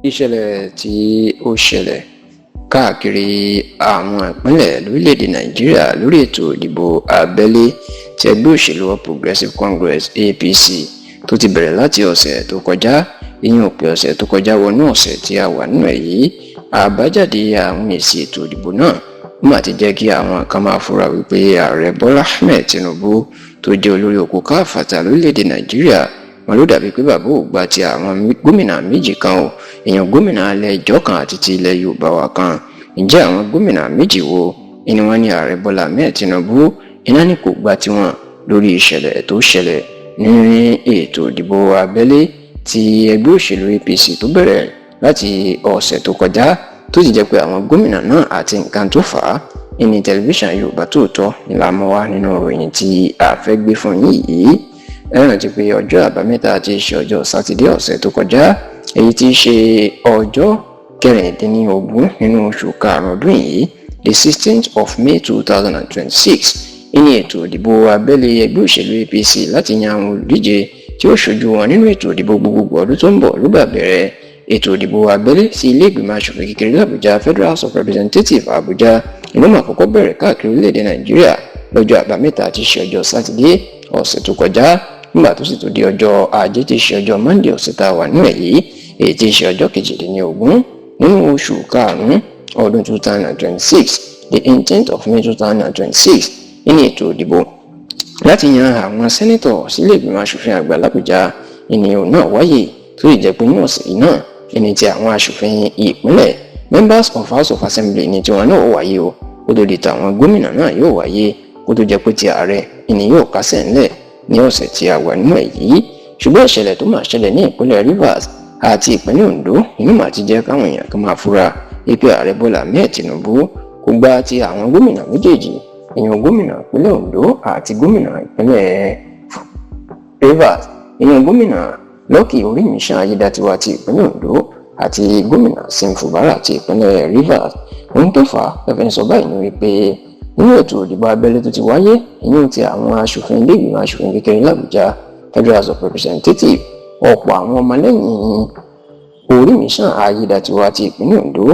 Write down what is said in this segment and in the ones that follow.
ìṣẹ̀lẹ̀ tí ó ṣẹlẹ̀ káàkiri àwọn ìpínlẹ̀ lórílẹ̀‐èdè nàìjíríà lórí ètò ìdìbò abẹ́lé tí ẹgbẹ́ òṣèlú All Progressives Congress APC tó ti bẹ̀rẹ̀ láti ọ̀sẹ̀ tó kọjá ìyẹn òpin ọ̀sẹ̀ tó kọjá wọnú ọ̀sẹ̀ tí a wà nínú ẹ̀ yìí. Àbájáde àwọn èsì ètò ìdìbò náà mà ti jẹ́ kí àwọn kan máa fura wípé ààrẹ Bọ́lá Ahmed Tinubu tó jẹ́ olórí oko káfàtà lórílẹ̀‐èdè nàìjíríà wọn ló dàbí pé bàbá ò gba ti àwọn gómìnà méjì kan o, èèyàn gómìnà alẹ́ ìjọ kan àti ti ilẹ̀ Yorùbá wa kan. Ǹjẹ́ àwọn gómìnà méjì wo ni wọ́n ní ààrẹ Bọ́lá Ahmed Tinubu iná ní kò gba tiwọn lórí ìṣẹ̀lẹ̀ tó ṣẹlẹ̀ nínú ètò ìdìbò abẹ́lé ti ẹgbẹ́ òṣèlú APC tó bẹ̀rẹ̀ láti ọ̀sẹ̀ tó kọjá, tó sì jẹ́ pé àwọn gómìnà náà àti nǹkan tó fà á ní tẹlifíṣàn Yorùbá Tòótọ́ ni la mú wá nínú ìròyìn tí a fẹ́ gbé fún yín yìí. Ẹ rántí pé ọjọ́ àbámẹ́ta tí í ṣe ọjọ́ sátidé ọ̀sẹ̀ tó kọjá, èyí tí í ṣe ọjọ́ kẹrìndínlógún nínú oṣù karùn-ún ọdún yìí, the 16th of May 2026, ní ètò ìdìbò abẹ́lé ẹgbẹ́ òṣèlú APC láti yan àwọn olùdíje tí ó ṣojú wọn nínú ètò ìdìbò gbogbogbò ọdún tó ń bọ̀ ló bá bẹ̀rẹ̀. Ètò ìdìbò abẹ́lé sí ilé ìgbìmọ̀ aṣòfin kékeré l'Àbújá Federal House of Representatives Àbújá ìlú mà kọ́kọ́ bẹ̀rẹ̀ káàkiri orílẹ̀-èdè Nàìjíríà lọ́jọ́ àbámẹ́ta tí í ṣe ọjọ́ sátidé ọ̀sẹ̀ tó kọjá, nígbà tó sì tó di ọjọ́ ajé tí í ṣe ọjọ́ Monday ọ̀sẹ̀ tá a wà nínú èyí, èyí tí í ṣe ọjọ́ kejìdínlógún nínú oṣù karùn-ún ọdún 2026, the 18th of May 2026, nínú ètò ìdìbò láti yan àwọn sẹ́nítọ̀ sílé ìgbìmọ̀ aṣòfin àgbà l'Àbújá ènìyàn náà wáyé, tó sì jẹ́ pé ní ọ̀sẹ̀ yìí náà ẹni tí àwọn aṣòfin ìpínlẹ̀ members of House of Assembly ní tiwọn náà wáyé o, kó tó di tàwọn gómìnà náà yóò wáyé, kó tó jẹ́ pé ti ààrẹ ẹni yóò kásẹ̀ ńlẹ̀ ní ọ̀sẹ̀ tí a wà nínú ẹ̀ yìí. Ṣùgbọ́n ìṣẹ̀lẹ̀ tó máa ṣẹlẹ̀ ní ìpínlẹ̀ Rivers àti ìpínlẹ̀ Ondo inú màá ti jẹ́ káwọn èèyàn kan máa fura wípé ààrẹ Bọ́lá Ahmed Tinubu kò gba ti àwọn gómìnà méjèèjì, èèyàn gómìnà ìpínlẹ̀ Ondo àti gómìnà ìpínlẹ̀ Rivers, èèyàn gómìnà Lucky Orímiṣàn Ayédatiwa ti ìpínlẹ̀ Ondo àti gómìnà Sim Fubara ti ìpínlẹ̀ Rivers. Ohun tó fà á fẹ́fẹ́ sọ báyìí ni wípé nínú ètò ìdìbò abẹ́lé tó ti wáyé ìyẹn ti àwọn aṣòfin ilé ìgbìmọ̀ aṣòfin kékeré l'Àbújá Federal House of Representatives, ọ̀pọ̀ àwọn ọmọlẹ́yìn Orímiṣàn Ayédatiwa ti ìpínlẹ̀ Ondo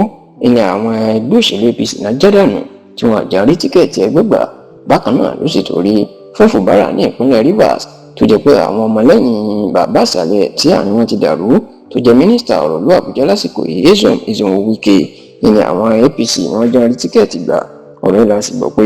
ní àwọn ẹgbẹ́ òṣèlú APC náà jádànù tí wọn àjà rí tíkẹ́ẹ̀tì ẹgbẹ́ gbà. Bákan náà ló sì torí fún Fubara ní ìpínlẹ̀ Rivers, tó jẹ́ pé àwọn ọmọlẹ́yìn bàbá àṣàlẹ̀ tí àárín wọn ti dàrú tó jẹ́ mínísítà ọ̀rọ̀ ìlú Àbújá lásìkò yìí Nyesom Wike ní àwọn APC wọn já rí tíkẹ́ẹ̀tì gbà. Ọ̀rọ̀ la sì gbọ́ pé